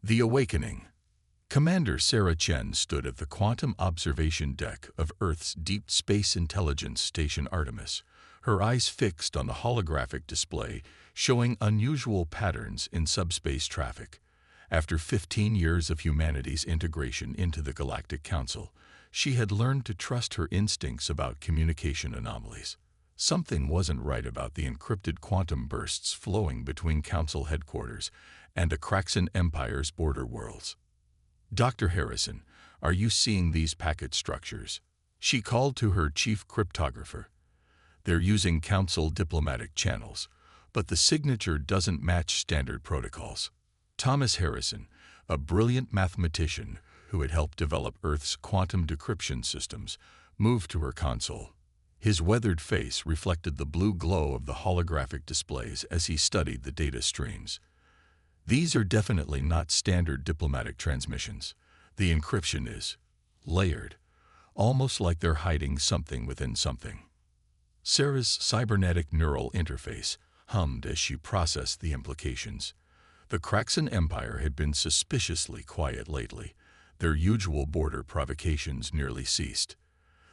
The Awakening. Commander Sarah Chen stood at the quantum observation deck of Earth's Deep Space Intelligence Station Artemis, her eyes fixed on the holographic display showing unusual patterns in subspace traffic. After 15 years of humanity's integration into the Galactic Council, she had learned to trust her instincts about communication anomalies. Something wasn't right about the encrypted quantum bursts flowing between Council headquarters and the Kraxan Empire's border worlds. "Dr. Harrison, are you seeing these packet structures?" She called to her chief cryptographer. "They're using Council diplomatic channels, but the signature doesn't match standard protocols." Thomas Harrison, a brilliant mathematician who had helped develop Earth's quantum decryption systems, moved to her console. His weathered face reflected the blue glow of the holographic displays as he studied the data streams. "These are definitely not standard diplomatic transmissions. The encryption is layered, almost like they're hiding something within something." Sarah's cybernetic neural interface hummed as she processed the implications. The Kraxan Empire had been suspiciously quiet lately. Their usual border provocations nearly ceased.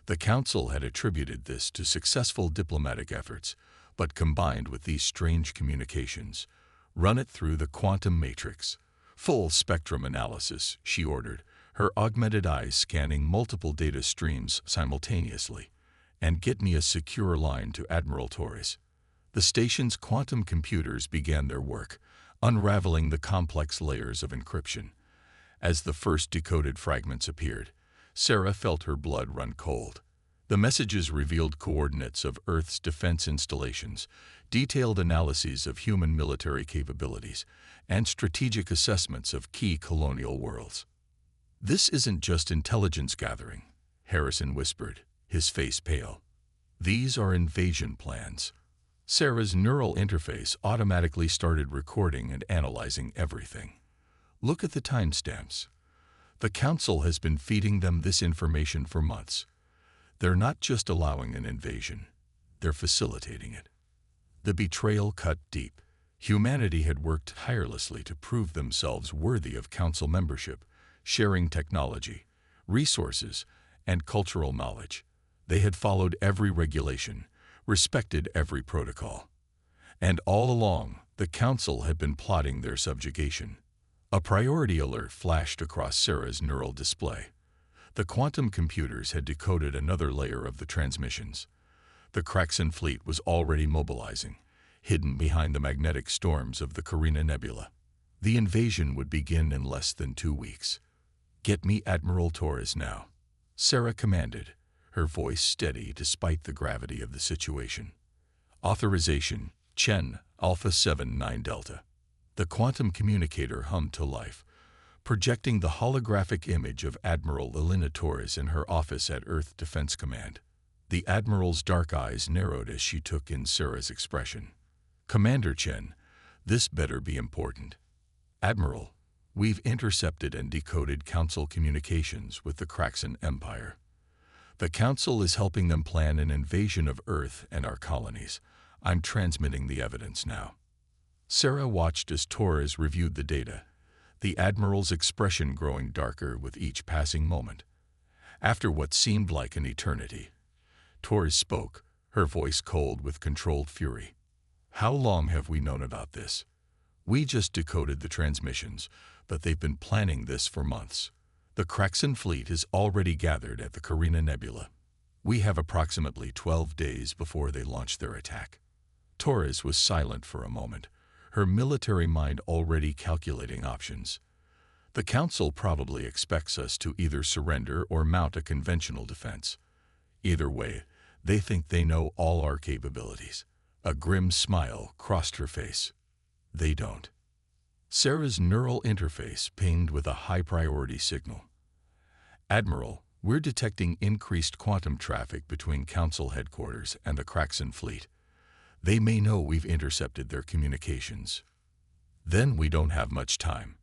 The Council had attributed this to successful diplomatic efforts, but combined with these strange communications, "Run it through the quantum matrix." "Full spectrum analysis," she ordered, her augmented eyes scanning multiple data streams simultaneously. "And get me a secure line to Admiral Torres." The station's quantum computers began their work, unraveling the complex layers of encryption. As the first decoded fragments appeared, Sarah felt her blood run cold. The messages revealed coordinates of Earth's defense installations, detailed analyses of human military capabilities, and strategic assessments of key colonial worlds. "This isn't just intelligence gathering," Harrison whispered, his face pale. "These are invasion plans." Sarah's neural interface automatically started recording and analyzing everything. "Look at the timestamps. The Council has been feeding them this information for months. They're not just allowing an invasion, they're facilitating it." The betrayal cut deep. Humanity had worked tirelessly to prove themselves worthy of Council membership, sharing technology, resources, and cultural knowledge. They had followed every regulation, respected every protocol. And all along, the Council had been plotting their subjugation. A priority alert flashed across Sarah's neural display. The quantum computers had decoded another layer of the transmissions. The Kraxan fleet was already mobilizing, hidden behind the magnetic storms of the Carina Nebula. The invasion would begin in less than 2 weeks. "Get me Admiral Torres now," Sarah commanded, her voice steady despite the gravity of the situation. "Authorization, Chen, Alpha 79 Delta." The quantum communicator hummed to life, projecting the holographic image of Admiral Elena Torres in her office at Earth Defense Command. The Admiral's dark eyes narrowed as she took in Sarah's expression. "Commander Chen, this better be important." "Admiral, we've intercepted and decoded Council communications with the Kraxan Empire. The Council is helping them plan an invasion of Earth and our colonies. I'm transmitting the evidence now." Sarah watched as Torres reviewed the data, the Admiral's expression growing darker with each passing moment. After what seemed like an eternity, Torres spoke, her voice cold with controlled fury. "How long have we known about this? We just decoded the transmissions, but they've been planning this for months. The Kraxan fleet is already gathered at the Carina Nebula. We have approximately 12 days before they launch their attack." Torres was silent for a moment, her military mind already calculating options. "The Council probably expects us to either surrender or mount a conventional defense. Either way, they think they know all our capabilities." A grim smile crossed her face. "They don't." Sarah's neural interface pinged with a high-priority signal. "Admiral, we're detecting increased quantum traffic between Council headquarters and the Kraxan fleet. They may know we've intercepted their communications." "Then we don't have much time."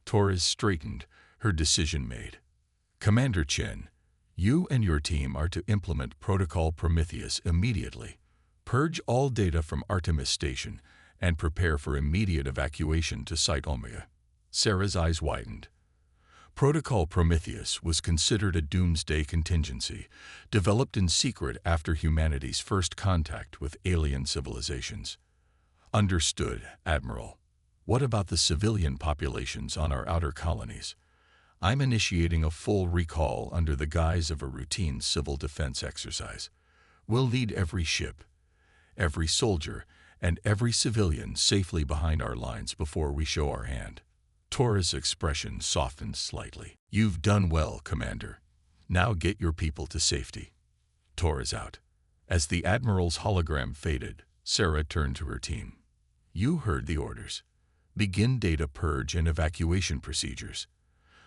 Torres straightened, her decision made. "Commander Chen, you and your team are to implement Protocol Prometheus immediately. Purge all data from Artemis Station and prepare for immediate evacuation to Site Omega." Sarah's eyes widened. Protocol Prometheus was considered a doomsday contingency, developed in secret after humanity's first contact with alien civilizations. Understood, Admiral. What about the civilian populations on our outer colonies? I'm initiating a full recall under the guise of a routine civil defense exercise. We'll lead every ship, every soldier, and every civilian safely behind our lines before we show our hand. Torres' expression softened slightly. You've done well, Commander. Now get your people to safety. Torres out. As the Admiral's hologram faded, Sarah turned to her team. You heard the orders. Begin data purge and evacuation procedures.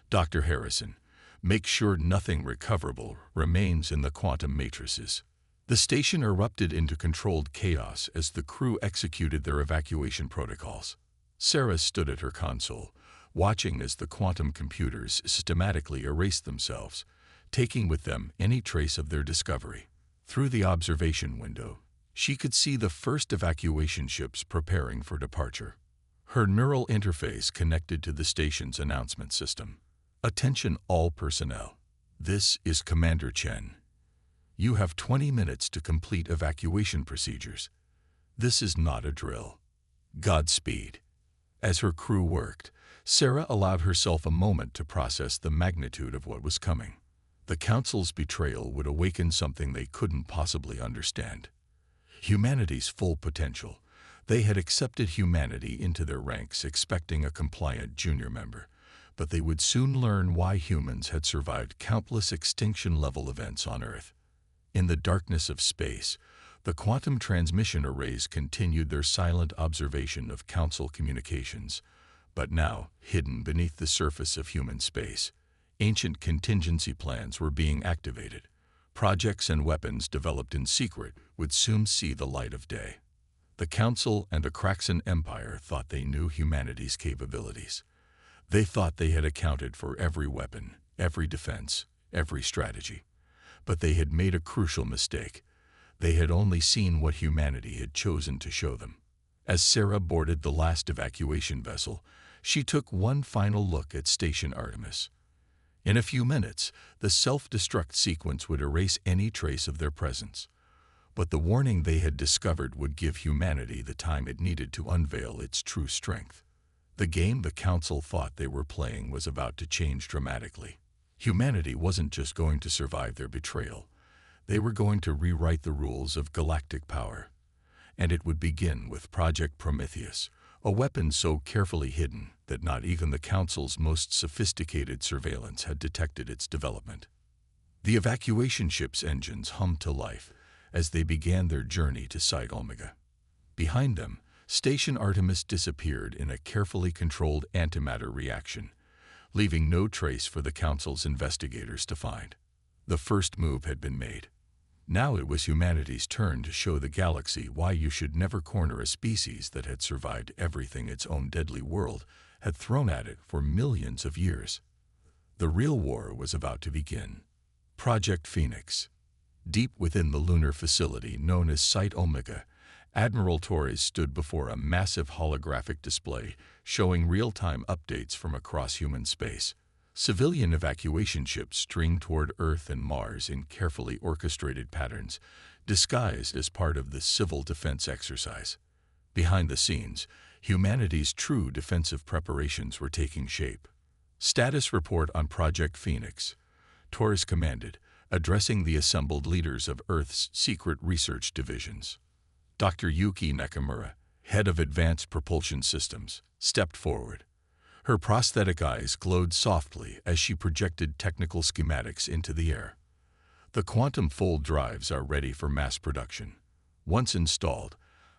Dr. Harrison, make sure nothing recoverable remains in the quantum matrices. The station erupted into controlled chaos as the crew executed their evacuation protocols. Sarah stood at her console, watching as the quantum computers systematically erased themselves, taking with them any trace of their discovery. Through the observation window, she could see the first evacuation ships preparing for departure. Her neural interface connected to the station's announcement system. Attention all personnel. This is Commander Chen. You have 20 minutes to complete evacuation procedures. This is not a drill. Godspeed. As her crew worked, Sarah allowed herself a moment to process the magnitude of what was coming. The Council's betrayal would awaken something they couldn't possibly understand. Humanity's full potential. They had accepted humanity into their ranks expecting a compliant junior member, but they would soon learn why humans had survived countless extinction-level events on Earth. In the darkness of space, the quantum transmission arrays continued their silent observation of Council communications, but now, hidden beneath the surface of human space, ancient contingency plans were being activated. Projects and weapons developed in secret would soon see the light of day. The Council and the Kraxan Empire thought they knew humanity's capabilities. They thought they had accounted for every weapon, every defense, every strategy. But they had made a crucial mistake. They had only seen what humanity had chosen to show them. As Sarah boarded the last evacuation vessel, she took one final look at Station Artemis. In a few minutes, the self-destruct sequence would erase any trace of their presence. But the warning they had discovered would give humanity the time it needed to unveil its true strength. The game the Council thought they were playing was about to change dramatically. Humanity wasn't just going to survive their betrayal. They were going to rewrite the rules of galactic power. And it would begin with Project Prometheus, a weapon so carefully hidden that not even the Council's most sophisticated surveillance had detected its development. The evacuation ship's engines hummed to life as they began their journey to Site Omega. Behind them, Station Artemis disappeared in a carefully controlled antimatter reaction, leaving no trace for the Council's investigators to find. The first move had been made. Now it was humanity's turn to show the galaxy why you should never corner a species that had survived everything its own deadly world had thrown at it for millions of years. The real war was about to begin. Project Phoenix. Deep within the lunar facility known as Site Omega, Admiral Torres stood before a massive holographic display showing real-time updates from across human space. Civilian evacuation ships stringed toward Earth and Mars in carefully orchestrated patterns, disguised as part of the civil defense exercise. Behind the scenes, humanity's true defensive preparations were taking shape. Status report on Project Phoenix. Torres commanded, addressing the assembled leaders of Earth's secret research divisions. Dr. Yuki Nakamura, head of Advanced Propulsion Systems, stepped forward. Her prosthetic eyes glowed softly as she projected technical schematics into the air. The quantum fold drives are ready for mass production. Once installed,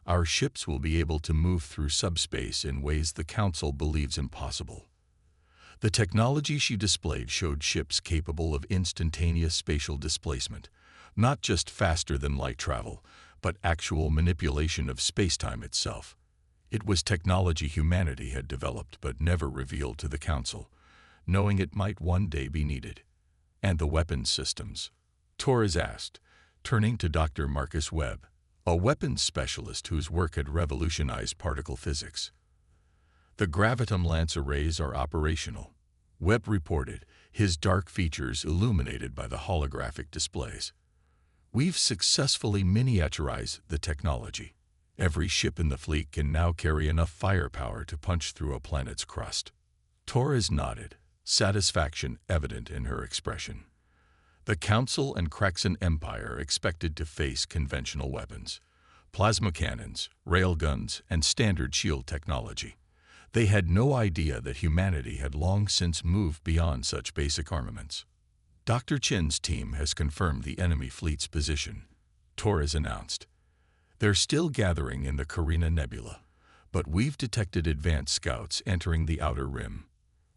our ships will be able to move through subspace in ways the Council believes impossible. The technology she displayed showed ships capable of instantaneous spatial displacement, not just faster than light travel, but actual manipulation of spacetime itself. It was technology humanity had developed but never revealed to the Council, knowing it might one day be needed. And the weapons systems? Torres asked, turning to Dr. Marcus Webb, a weapons specialist whose work had revolutionized particle physics. The graviton lance arrays are operational. Webb reported, his dark features illuminated by the holographic displays. We've successfully miniaturized the technology. Every ship in the fleet can now carry enough firepower to punch through a planet's crust. Torres nodded, satisfaction evident in her expression. The Council and Kraxan Empire expected to face conventional weapons, plasma cannons, railguns, and standard shield technology. They had no idea that humanity had long since moved beyond such basic armaments. Dr. Chen's team has confirmed the enemy fleet's position, Torres announced. They're still gathering in the Carina Nebula, but we've detected advanced scouts entering the outer rim.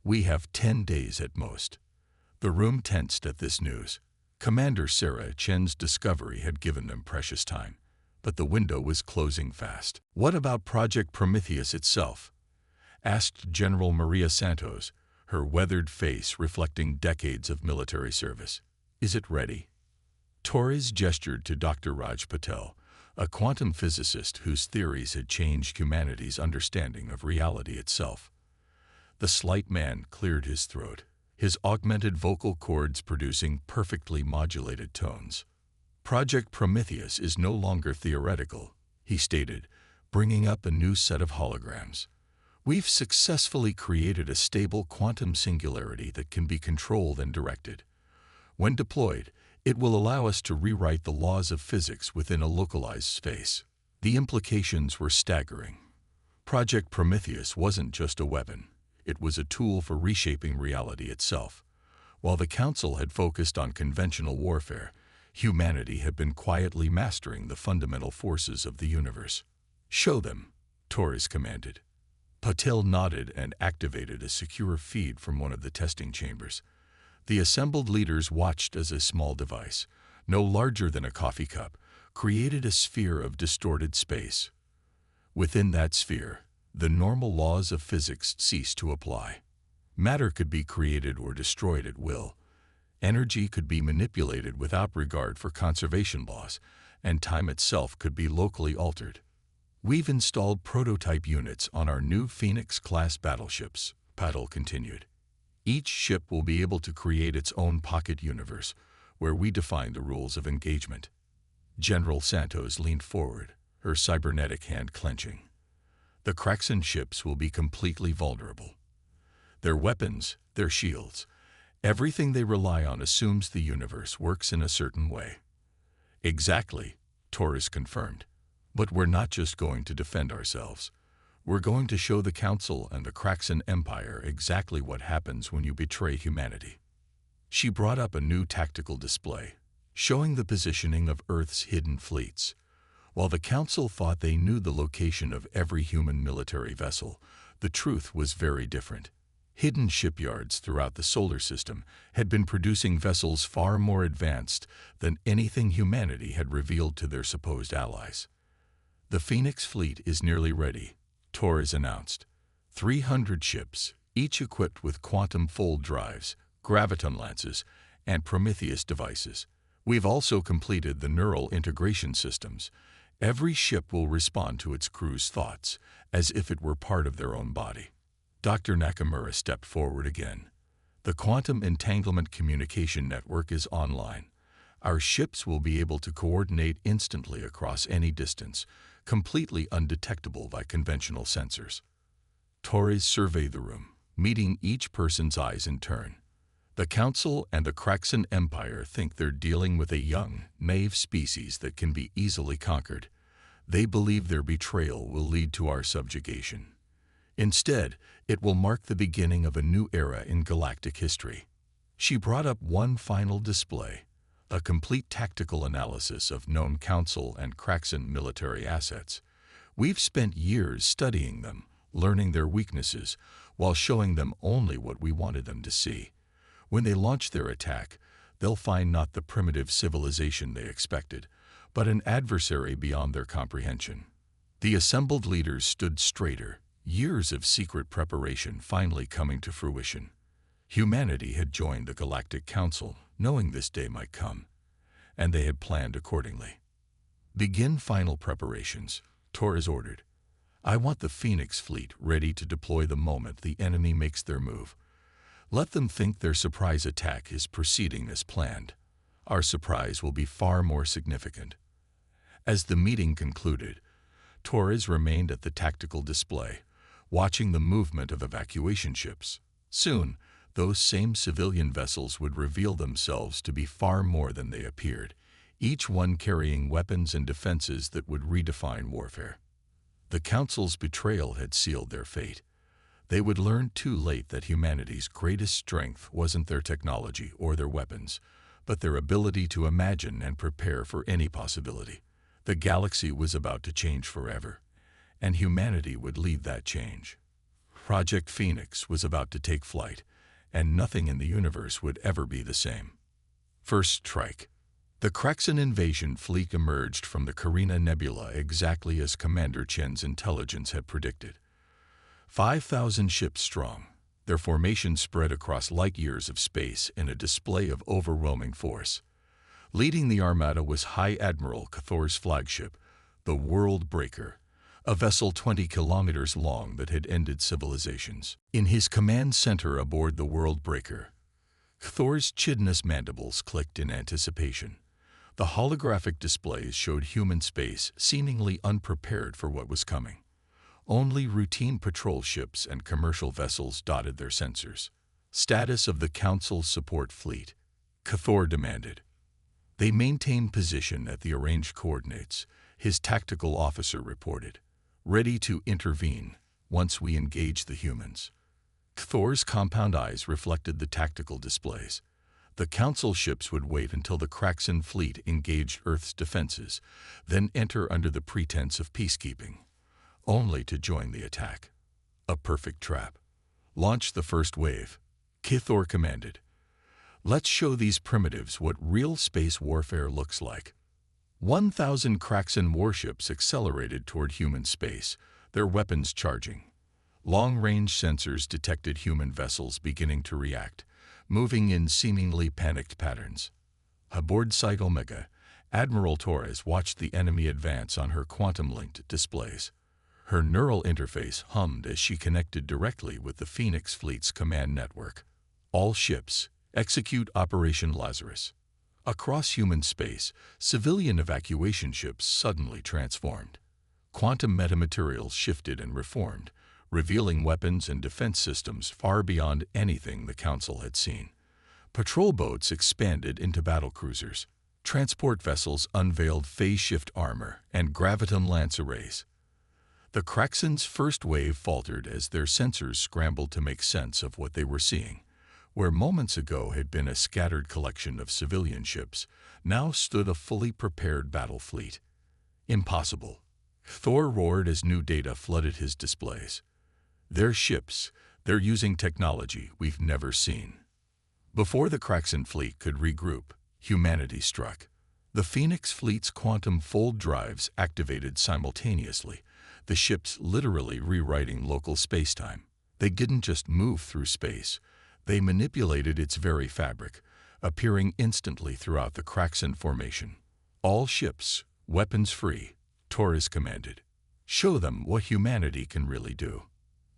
We have 10 days at most. The room tensed at this news. Commander Sarah Chen's discovery had given them precious time, but the window was closing fast. What about Project Prometheus itself? Asked General Maria Santos, her weathered face reflecting decades of military service. Is it ready? Torres gestured to Dr. Raj Patel, a quantum physicist whose theories had changed humanity's understanding of reality itself. The slight man cleared his throat, his augmented vocal cords producing perfectly modulated tones. Project Prometheus is no longer theoretical, he stated, bringing up a new set of holograms. We've successfully created a stable quantum singularity that can be controlled and directed. When deployed, it will allow us to rewrite the laws of physics within a localized space. The implications were staggering. Project Prometheus wasn't just a weapon. It was a tool for reshaping reality itself. While the Council had focused on conventional warfare, humanity had been quietly mastering the fundamental forces of the universe. Show them, Torres commanded. Patel nodded and activated a secure feed from one of the testing chambers. The assembled leaders watched as a small device, no larger than a coffee cup, created a sphere of distorted space. Within that sphere, the normal laws of physics ceased to apply. Matter could be created or destroyed at will. Energy could be manipulated without regard for conservation laws, and time itself could be locally altered. We've installed prototype units on our new Phoenix-class battleships, Patel continued. Each ship will be able to create its own pocket universe, where we define the rules of engagement. General Santos leaned forward, her cybernetic hand clenching. The Kraxan ships will be completely vulnerable. Their weapons, their shields, everything they rely on assumes the universe works in a certain way. Exactly, Torres confirmed. But we're not just going to defend ourselves. We're going to show the Council and the Kraxan Empire exactly what happens when you betray humanity. She brought up a new tactical display, showing the positioning of Earth's hidden fleets. While the Council thought they knew the location of every human military vessel, the truth was very different. Hidden shipyards throughout the solar system had been producing vessels far more advanced than anything humanity had revealed to their supposed allies. The Phoenix fleet is nearly ready, Torres announced. 300 ships, each equipped with quantum fold drives, graviton lances, and Prometheus devices. We've also completed the neural integration systems. Every ship will respond to its crew's thoughts, as if it were part of their own body. Dr. Nakamura stepped forward again. The quantum entanglement communication network is online. Our ships will be able to coordinate instantly across any distance, completely undetectable by conventional sensors. Torres surveyed the room, meeting each person's eyes in turn. The Council and the Kraxan Empire think they're dealing with a young, naive species that can be easily conquered. They believe their betrayal will lead to our subjugation. Instead, it will mark the beginning of a new era in galactic history. She brought up one final display, a complete tactical analysis of known Council and Kraxan military assets. We've spent years studying them, learning their weaknesses, while showing them only what we wanted them to see. When they launch their attack, they'll find not the primitive civilization they expected, but an adversary beyond their comprehension. The assembled leaders stood straighter, years of secret preparation finally coming to fruition. Humanity had joined the Galactic Council, knowing this day might come, and they had planned accordingly. Begin final preparations, Torres ordered. I want the Phoenix fleet ready to deploy the moment the enemy makes their move. Let them think their surprise attack is proceeding as planned. Our surprise will be far more significant." As the meeting concluded, Torres remained at the tactical display, watching the movement of evacuation ships. Soon, those same civilian vessels would reveal themselves to be far more than they appeared, each one carrying weapons and defenses that would redefine warfare. The Council's betrayal had sealed their fate. They would learn too late that humanity's greatest strength wasn't their technology or their weapons, but their ability to imagine and prepare for any possibility. The galaxy was about to change forever, and humanity would lead that change. Project Phoenix was about to take flight, and nothing in the universe would ever be the same. First strike. The Kraxan invasion fleet emerged from the Carina Nebula exactly as Commander Chen's intelligence had predicted. 5,000 ships strong, their formation spread across light years of space in a display of overwhelming force. Leading the armada was High Admiral Cathor's flagship, the World Breaker, a vessel 20 kilometers long that had ended civilizations. In his command center aboard the World Breaker, Cathor's chitinous mandibles clicked in anticipation. The holographic displays showed human space seemingly unprepared for what was coming. Only routine patrol ships and commercial vessels dotted their sensors. Status of the Council's support fleet, Cathor demanded. They maintained position at the arranged coordinates, his tactical officer reported, ready to intervene once we engage the humans. Cathor's compound eyes reflected the tactical displays. The Council ships would wait until the Kraxan fleet engaged Earth's defenses, then enter under the pretense of peacekeeping, only to join the attack. A perfect trap. Launch the first wave, Cathor commanded. Let's show these primitives what real space warfare looks like. 1,000 Kraxan warships accelerated toward human space, their weapons charging. Long-range sensors detected human vessels beginning to react, moving in seemingly panicked patterns. Aboard Site Omega, Admiral Torres watched the enemy advance on her quantum-linked displays. Her neural interface hummed as she connected directly with the Phoenix Fleet's command network. All ships, execute Operation Lazarus. Across human space, civilian evacuation ships suddenly transformed. Quantum metamaterials shifted and reformed, revealing weapons and defense systems far beyond anything the Council had seen. Patrol boats expanded into battlecruisers. Transport vessels unveiled phase-shift armor and graviton lance arrays. The Kraxan's first wave faltered as their sensors scrambled to make sense of what they were seeing. Where moments ago had been a scattered collection of civilian ships, now stood a fully prepared battle fleet. Impossible. Thor roared as new data flooded his displays. They're ships. They're using technology we've never seen. Before the Kraxan fleet could regroup, humanity struck. The Phoenix fleet's quantum fold drives activated simultaneously, the ships literally rewriting local spacetime. They didn't just move through space. They manipulated its very fabric, appearing instantly throughout the Kraxan formation. All ships, weapons free, Torres commanded. Show them what humanity can really do.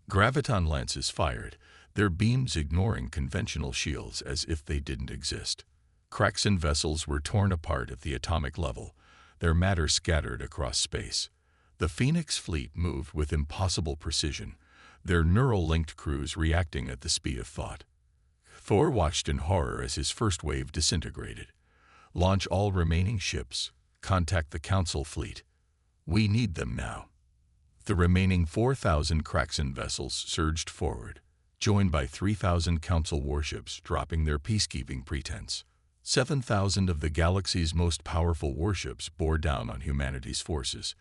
Graviton lances fired, their beams ignoring conventional shields as if they didn't exist. Kraxan vessels were torn apart at the atomic level, their matter scattered across space. The Phoenix fleet moved with impossible precision, their neural-linked crews reacting at the speed of thought. Thor watched in horror as his first wave disintegrated. Launch all remaining ships. Contact the Council fleet. We need them now. The remaining 4,000 Kraxan vessels surged forward, joined by 3,000 Council warships dropping their peacekeeping pretense. 7,000 of the galaxy's most powerful warships bore down on humanity's forces.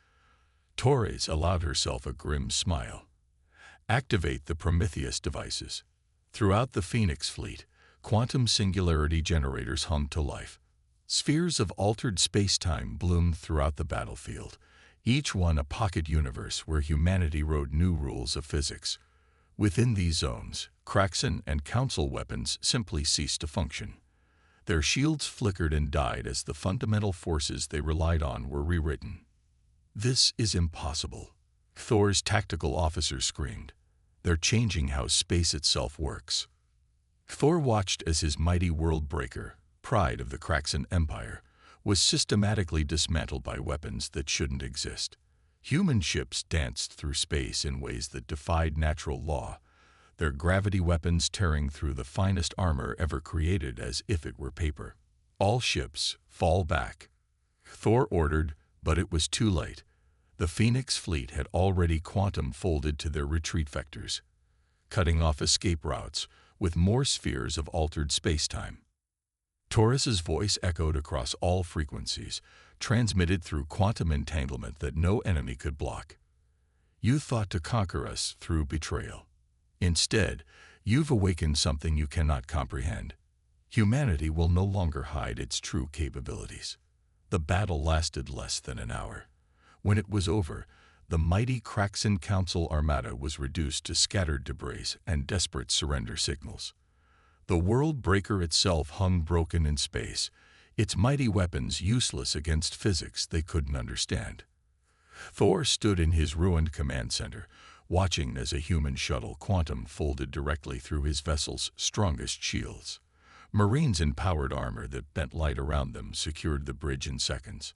Torres allowed herself a grim smile. Activate the Prometheus devices. Throughout the Phoenix fleet, quantum singularity generators hummed to life. Spheres of altered space-time bloomed throughout the battlefield, each one a pocket universe where humanity wrote new rules of physics. Within these zones, Kraxan and Council weapons simply ceased to function. Their shields flickered and died as the fundamental forces they relied on were rewritten. This is impossible. Thor's tactical officer screamed. They're changing how space itself works. Thor watched as his mighty world breaker, pride of the Kraxan Empire, was systematically dismantled by weapons that shouldn't exist. Human ships danced through space in ways that defied natural law, their gravity weapons tearing through the finest armor ever created as if it were paper. All ships, fall back. Thor ordered, but it was too late. The Phoenix fleet had already quantum folded to their retreat vectors, cutting off escape routes with more spheres of altered spacetime. Taurus's voice echoed across all frequencies, transmitted through quantum entanglement that no enemy could block. You thought to conquer us through betrayal. Instead, you've awakened something you cannot comprehend. Humanity will no longer hide its true capabilities. The battle lasted less than an hour. When it was over, the mighty Kraxan Council armada was reduced to scattered debris and desperate surrender signals. The world breaker itself hung broken in space, its mighty weapons useless against physics they couldn't understand. Thor stood in his ruined command center, watching as a human shuttle quantum folded directly through his vessel's strongest shields. Marines in powered armor that bent light around them secured the bridge in seconds.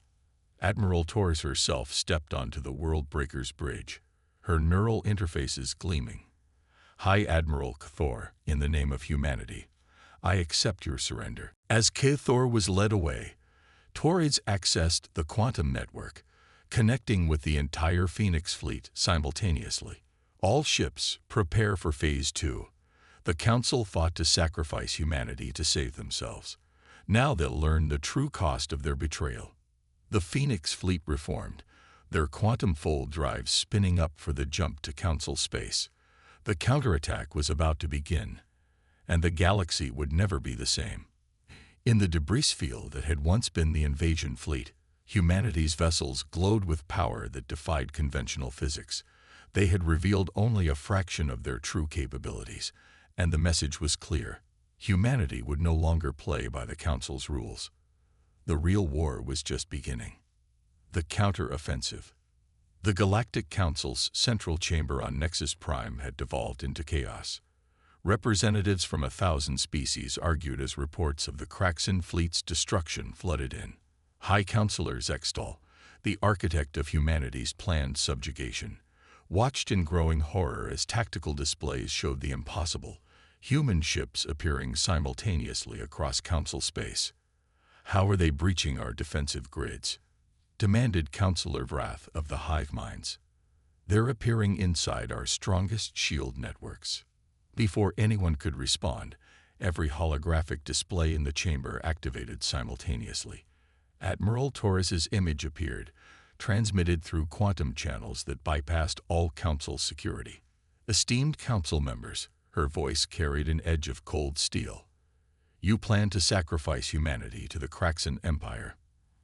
Admiral Taurus herself stepped onto the world breaker's bridge, her neural interfaces gleaming. High Admiral Thor, in the name of humanity, I accept your surrender. As Thor was led away, Taurus accessed the quantum network, connecting with the entire Phoenix fleet simultaneously. All ships prepare for Phase 2. The Council fought to sacrifice humanity to save themselves. Now they'll learn the true cost of their betrayal. The Phoenix fleet reformed, their quantum fold drives spinning up for the jump to Council space. The counterattack was about to begin, and the galaxy would never be the same. In the debris field that had once been the invasion fleet, humanity's vessels glowed with power that defied conventional physics. They had revealed only a fraction of their true capabilities, and the message was clear. Humanity would no longer play by the Council's rules. The real war was just beginning. The counter-offensive. The Galactic Council's central chamber on Nexus Prime had devolved into chaos. Representatives from 1,000 species argued as reports of the Kraxan fleet's destruction flooded in. High Counselor Zextal, the architect of humanity's planned subjugation, watched in growing horror as tactical displays showed the impossible, human ships appearing simultaneously across Council space. How are they breaching our defensive grids? Demanded Counselor Vrath of the Hive Minds. They're appearing inside our strongest shield networks. Before anyone could respond, every holographic display in the chamber activated simultaneously. Admiral Taurus's image appeared, transmitted through quantum channels that bypassed all Council security. Esteemed Council members, her voice carried an edge of cold steel. You plan to sacrifice humanity to the Kraxan Empire.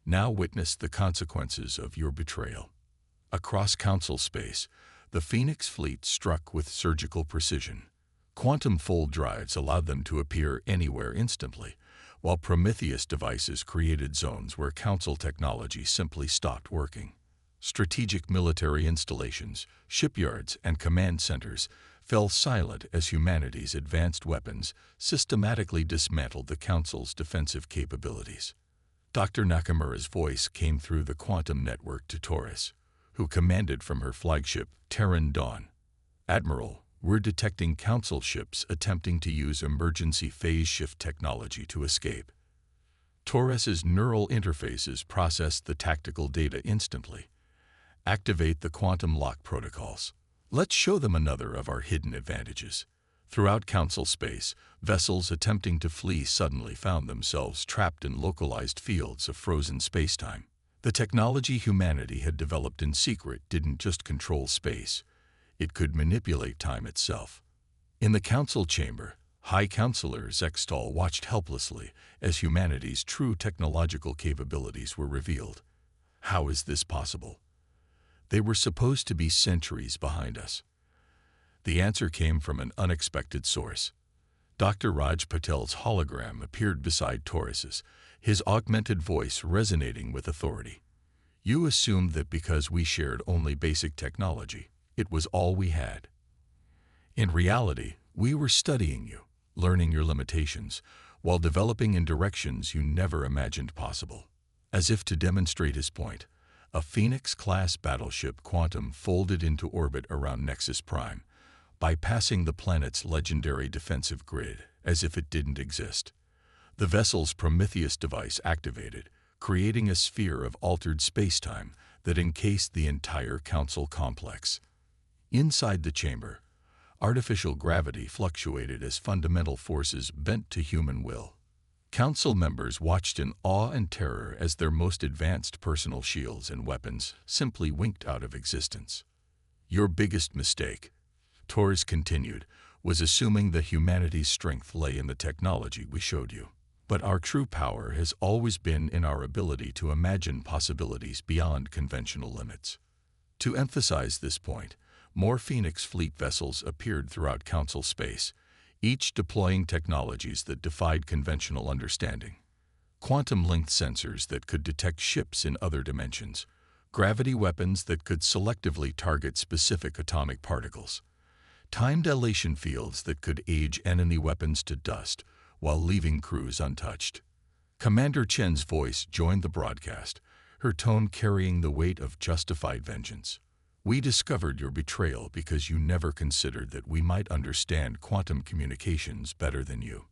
Now witness the consequences of your betrayal. Across Council space, the Phoenix fleet struck with surgical precision. Quantum fold drives allowed them to appear anywhere instantly, while Prometheus devices created zones where Council technology simply stopped working. Strategic military installations, shipyards, and command centers fell silent as humanity's advanced weapons systematically dismantled the Council's defensive capabilities. Dr. Nakamura's voice came through the quantum network to Taurus, who commanded from her flagship, Terran Dawn. Admiral, we're detecting Council ships attempting to use emergency phase shift technology to escape. Taurus's neural interfaces processed the tactical data instantly. Activate the quantum lock protocols. Let's show them another of our hidden advantages. Throughout Council space, vessels attempting to flee suddenly found themselves trapped in localized fields of frozen spacetime. The technology humanity had developed in secret didn't just control space. It could manipulate time itself. In the Council chamber, High Counselor Zextal watched helplessly as humanity's true technological capabilities were revealed. How is this possible? They were supposed to be centuries behind us. The answer came from an unexpected source. Dr. Raj Patel's hologram appeared beside Taurus's, his augmented voice resonating with authority. You assumed that because we shared only basic technology, it was all we had. In reality, we were studying you, learning your limitations, while developing in directions you never imagined possible. As if to demonstrate his point, a Phoenix-class battleship Quantum folded into orbit around Nexus Prime, bypassing the planet's legendary defensive grid as if it didn't exist. The vessel's Prometheus device activated, creating a sphere of altered spacetime that encased the entire Council complex. Inside the chamber, artificial gravity fluctuated as fundamental forces bent to human will. Council members watched in awe and terror as their most advanced personal shields and weapons simply winked out of existence. Your biggest mistake, Torres continued, was assuming that humanity's strength lay in the technology we showed you. But our true power has always been in our ability to imagine possibilities beyond conventional limits. To emphasize this point, more Phoenix Fleet vessels appeared throughout Council space, each deploying technologies that defied conventional understanding. Quantum-linked sensors that could detect ships in other dimensions, gravity weapons that could selectively target specific atomic particles, time dilation fields that could age enemy weapons to dust while leaving crews untouched. Commander Chen's voice joined the broadcast, her tone carrying the weight of justified vengeance. We discovered your betrayal because you never considered that we might understand quantum communications better than you.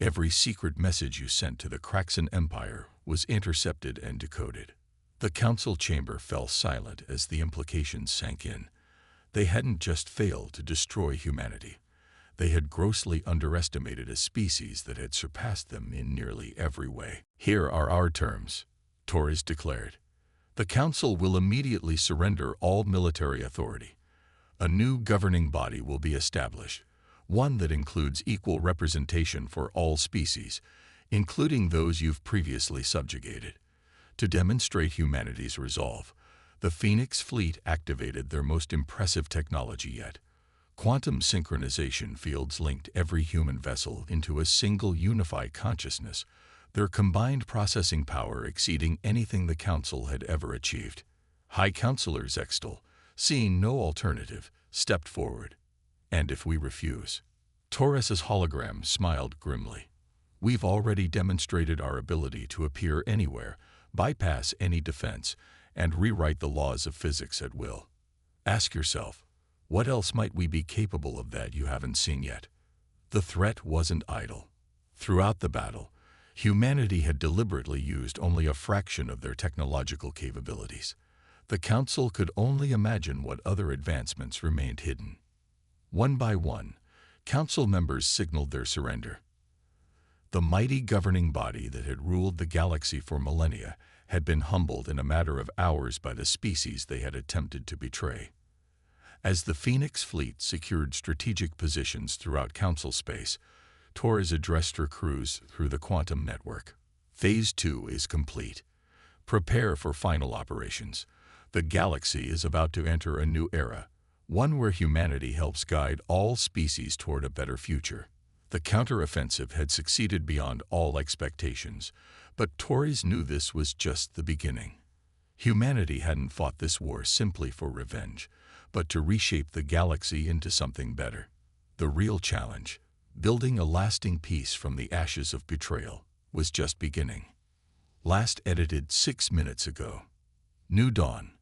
Every secret message you sent to the Kraxan Empire was intercepted and decoded. The Council chamber fell silent as the implications sank in. They hadn't just failed to destroy humanity. They had grossly underestimated a species that had surpassed them in nearly every way. Here are our terms, Torres declared. The Council will immediately surrender all military authority. A new governing body will be established, one that includes equal representation for all species, including those you've previously subjugated. To demonstrate humanity's resolve, the Phoenix Fleet activated their most impressive technology yet. Quantum synchronization fields linked every human vessel into a single unified consciousness, their combined processing power exceeding anything the Council had ever achieved. High Counselor Zextal, seeing no alternative, stepped forward. And if we refuse? Torres's hologram smiled grimly. We've already demonstrated our ability to appear anywhere, bypass any defense, and rewrite the laws of physics at will. Ask yourself, what else might we be capable of that you haven't seen yet? The threat wasn't idle. Throughout the battle, humanity had deliberately used only a fraction of their technological capabilities. The Council could only imagine what other advancements remained hidden. One by one, Council members signaled their surrender. The mighty governing body that had ruled the galaxy for millennia had been humbled in a matter of hours by the species they had attempted to betray. As the Phoenix Fleet secured strategic positions throughout Council space, Torres addressed her crews through the quantum network. Phase 2 is complete. Prepare for final operations. The galaxy is about to enter a new era, one where humanity helps guide all species toward a better future. The counteroffensive had succeeded beyond all expectations, but Torres knew this was just the beginning. Humanity hadn't fought this war simply for revenge, but to reshape the galaxy into something better. The real challenge, building a lasting peace from the ashes of betrayal, was just beginning. Last edited 6 minutes ago. New Dawn.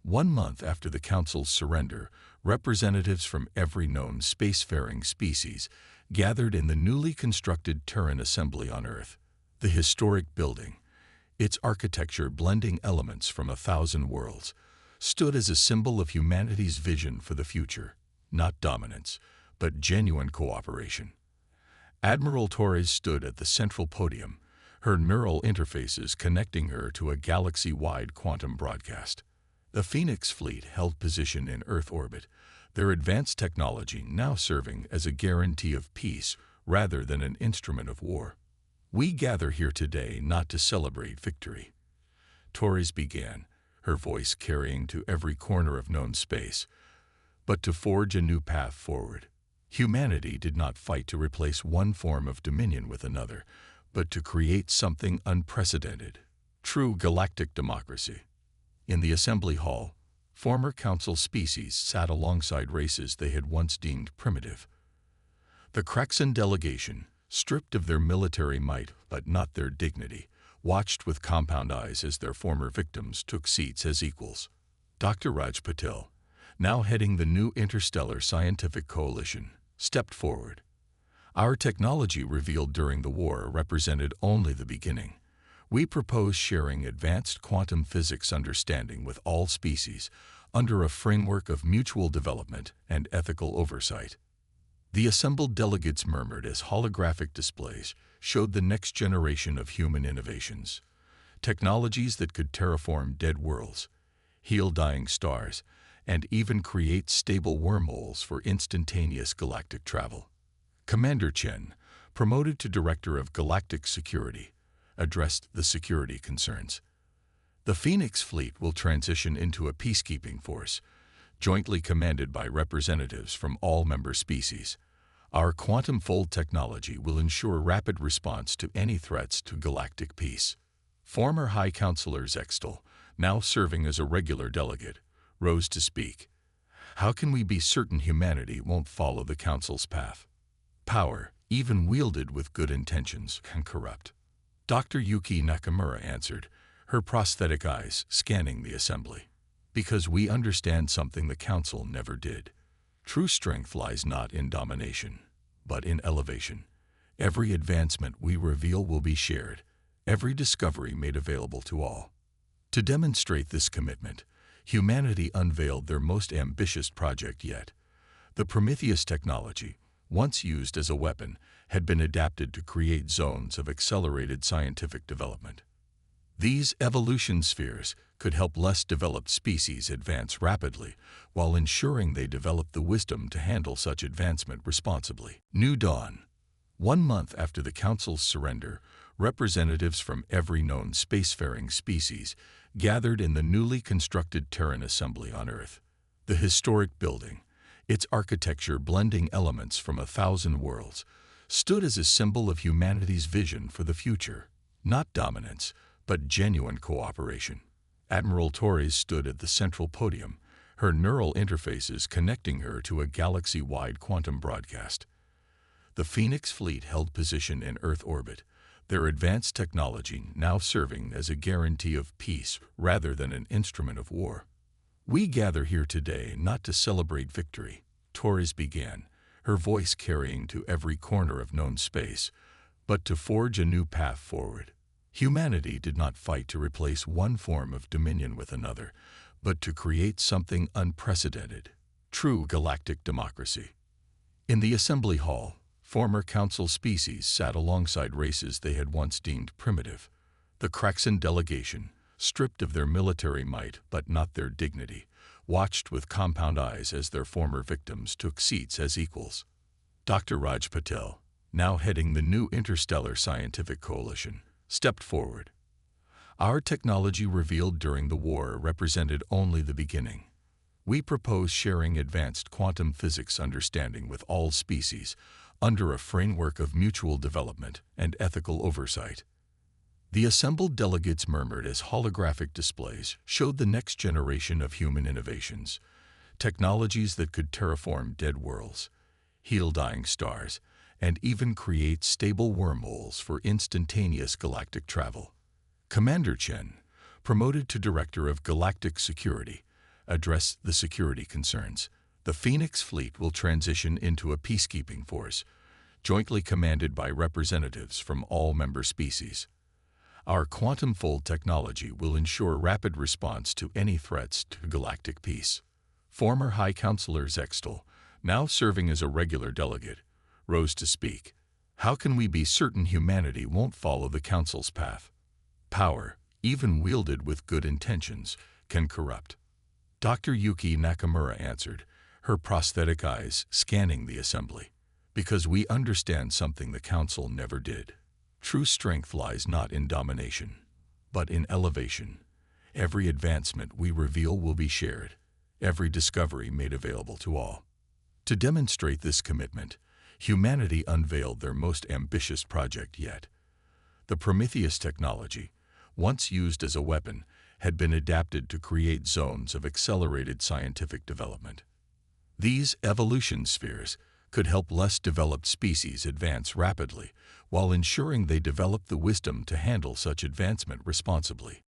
1 month after the Council's surrender, representatives from every known spacefaring species gathered in the newly constructed Terran Assembly on Earth. The historic building, its architecture blending elements from 1,000 worlds, stood as a symbol of humanity's vision for the future, not dominance, but genuine cooperation. Admiral Torres stood at the central podium, her neural interfaces connecting her to a galaxy-wide quantum broadcast. The Phoenix Fleet held position in Earth orbit, their advanced technology now serving as a guarantee of peace rather than an instrument of war. We gather here today not to celebrate victory. Torres began, her voice carrying to every corner of known space, but to forge a new path forward. Humanity did not fight to replace one form of dominion with another, but to create something unprecedented, true galactic democracy. In the assembly hall, former council species sat alongside races they had once deemed primitive. The Crexan delegation, stripped of their military might but not their dignity, watched with compound eyes as their former victims took seats as equals. Dr. Raj Patel, now heading the new Interstellar Scientific Coalition, stepped forward. Our technology revealed during the war represented only the beginning. We propose sharing advanced quantum physics understanding with all species under a framework of mutual development and ethical oversight. The assembled delegates murmured as holographic displays showed the next generation of human innovations, technologies that could terraform dead worlds, heal dying stars, and even create stable wormholes for instantaneous galactic travel. Commander Chen, promoted to Director of Galactic Security, addressed the security concerns. The Phoenix Fleet will transition into a peacekeeping force, jointly commanded by representatives from all member species. Our quantum fold technology will ensure rapid response to any threats to galactic peace. Former High Counselor Zextel, now serving as a regular delegate, rose to speak. How can we be certain humanity won't follow the Council's path? Power, even wielded with good intentions, can corrupt. Dr. Yuki Nakamura answered, her prosthetic eyes scanning the assembly. Because we understand something the Council never did. True strength lies not in domination, but in elevation. Every advancement we reveal will be shared, every discovery made available to all. To demonstrate this commitment, humanity unveiled their most ambitious project yet. The Prometheus technology, once used as a weapon, had been adapted to create zones of accelerated scientific development. These evolution spheres could help less developed species advance rapidly while ensuring they develop the wisdom to handle such advancement responsibly. New Dawn. 1 month after the Council's surrender, representatives from every known spacefaring species gathered in the newly constructed Terran Assembly on Earth. The historic building, its architecture blending elements from 1,000 worlds, stood as a symbol of humanity's vision for the future. Not dominance, but genuine cooperation. Admiral Torres stood at the central podium, her neural interfaces connecting her to a galaxy-wide quantum broadcast. The Phoenix Fleet held position in Earth orbit, their advanced technology now serving as a guarantee of peace rather than an instrument of war. We gather here today not to celebrate victory, Torres began, her voice carrying to every corner of known space, but to forge a new path forward. Humanity did not fight to replace one form of dominion with another, but to create something unprecedented, true galactic democracy. In the assembly hall, former council species sat alongside races they had once deemed primitive. The Crexan delegation, stripped of their military might but not their dignity, watched with compound eyes as their former victims took seats as equals. Dr. Raj Patel, now heading the new Interstellar Scientific Coalition, stepped forward. Our technology revealed during the war represented only the beginning. We propose sharing advanced quantum physics understanding with all species under a framework of mutual development and ethical oversight. The assembled delegates murmured as holographic displays showed the next generation of human innovations, technologies that could terraform dead worlds, heal dying stars, and even create stable wormholes for instantaneous galactic travel. Commander Chen, promoted to Director of Galactic Security, addressed the security concerns. The Phoenix Fleet will transition into a peacekeeping force, jointly commanded by representatives from all member species. Our quantum fold technology will ensure rapid response to any threats to galactic peace. Former High Counselor Zextel, now serving as a regular delegate, rose to speak. How can we be certain humanity won't follow the Council's path? Power, even wielded with good intentions, can corrupt. Dr. Yuki Nakamura answered, her prosthetic eyes scanning the assembly. Because we understand something the Council never did. True strength lies not in domination, but in elevation. Every advancement we reveal will be shared, every discovery made available to all. To demonstrate this commitment, humanity unveiled their most ambitious project yet. The Prometheus technology, once used as a weapon, had been adapted to create zones of accelerated scientific development. These evolution spheres could help less developed species advance rapidly, while ensuring they develop the wisdom to handle such advancement responsibly.